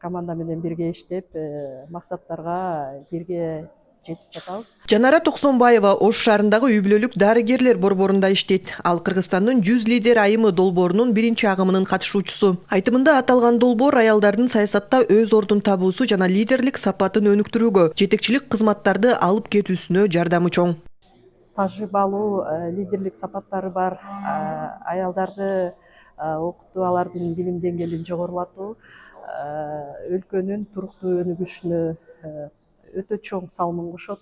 команда менен бирге иштеп, максаттарга бирге жетип жатабыз. Жанара Токсонбаева Ош шаарындагы үй бүлөлүк дарыгерлер борборунда иштейт. Ал Кыргызстандын 100 лидер айымы долбоорунун биринчи агымынын катышуучусу. Айтымында аталган долбоор аялдардын саясатта өз ордун табуусу жана лидерлик сапатын өнүктүрүүгө, жетекчилик кызматтарды алып кетүүсүнө жардамы чоң. Тажрыйбалуу лидерлик сапаттары бар аялдарды окутуу, алардын билим деңгээлин жогорулатуу өлкөнүн туруктуу өнүгүшүнө өтө чоң салымын кошот.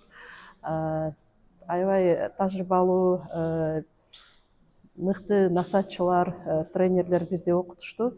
Аябай тажрыйбалуу мыкты насаатчылар, тренерлер бизде окутушту.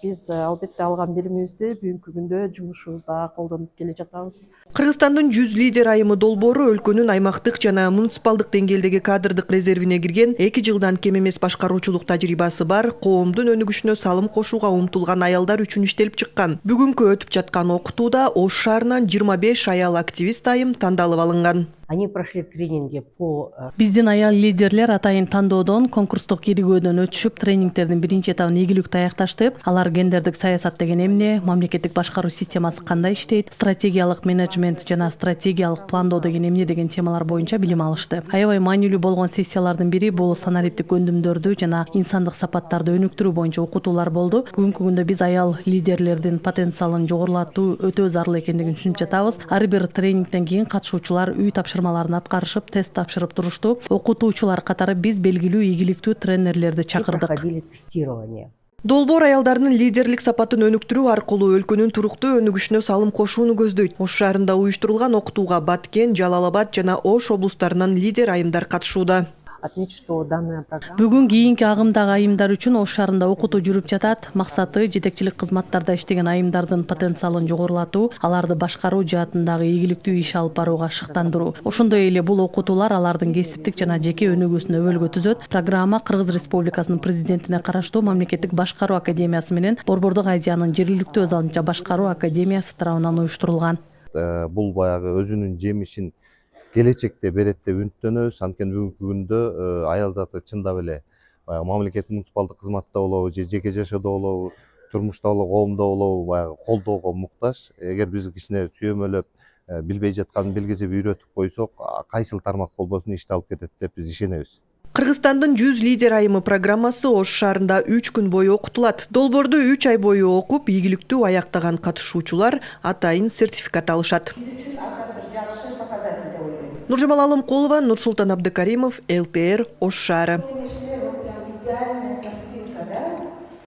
Биз албетте алган билимибизди бүгүнкү күндө жумушубузда колдонуп келе жатабыз. Кыргызстандын 100 лидер айымы долбоору өлкөнүн аймактык жана муниципалдык деңгээлдеги кадрдык резервине кирген 2 жылдан кем эмес башкаруучулук тажрыйбасы бар, коомдун өнүгүшүнө салым кошууга умтулган аялдар үчүн иштелип чыккан. Бүгүнкү өтүп жаткан окутууда Ош шаарынан 25 аял активист айым тандалып алынган. Они прошли тренинги по... Биздин аял лидерлер атайын тандоодон, конкурстук киригүүдөн өтүшүп, тренингтердин биринчи этабын ийгиликтүү аякташтып, алар гендердик саясат деген эмне, мамлекеттик башкаруу системасы кандай иштейт, стратегиялык менеджмент жана стратегиялык пландоо деген эмне деген темалар боюнча билим алышты. Аябай маанилүү болгон сессиялардын бири бул санариптик өндүмдөрдү жана инсандык сапаттарды өнүктүрүү боюнча окутуулар болду. Бүгүнкү күндө биз аял лидерлердин потенциалын жогорулатуу өтө зарыл экендигин түшүнүп жатабыз. Ар бир тренингден кийин катышуучулар үй тапшырмаларын аткарышып, тест тапшырып турушту. Окутуучулар катары биз белгилүү ийгиликтүү тренерлерди чакырдык. Проходили тестирование. Долбоор аялдардын лидерлик сапатын өнүктүрүү аркылуу өлкөнүн туруктуу өнүгүшүнө салым кошууну көздөйт. Ош шаарында уюштурулган окутууга Баткен, Жалал-Абад жана Ош облустарынан лидер айымдар катышууда. Отметить, что данная программа... Бүгүн кийинки агымдагы айымдар үчүн Ош шаарында окутуу жүрүп жатат. Максаты жетекчилик кызматтарда иштеген айымдардын потенциалын жогорулатуу, аларды башкаруу жаатындагы ийгиликтүү иш алып барууга шыктандыруу. Ошондой эле бул окутуулар алардын кесиптик жана жеке өнүгүүсүнө өбөлгө түзөт. Программа Кыргыз Республикасынын президентине караштуу Мамлекеттик башкаруу академиясы менен Борбордук Азиянын жергиликтүү азаматча башкаруу академиясы тарабынан уюштурулган. Бул баягы өзүнүн жемишин келечекте берет деп үмүттөнөбүз. Анткени бүгүнкү күндө аял заты чындап эле мамлекеттик муниципалдык кызматта болобу, же жеке жашоодо болобу, турмушта болобу, коомдо болобу баягы колдоого муктаж. Эгер биз кичине сүйөмөлөп билбей жаткан белгисеби үйрөтүп койсок, кайсыл тармак болбосун ишти алып кетет деп биз ишенебиз. Кыргызстандын 100 лидер айымы программасы Ош шаарында 3 күн бою окутулат. Долбоорду 3 ай бою окуп, ийгиликтүү аяктаган катышуучулар атайын сертификат алышат. Нуржамал Алымкулова, Нурсултан Абдыкаримов, ЛТР, Ош шаары.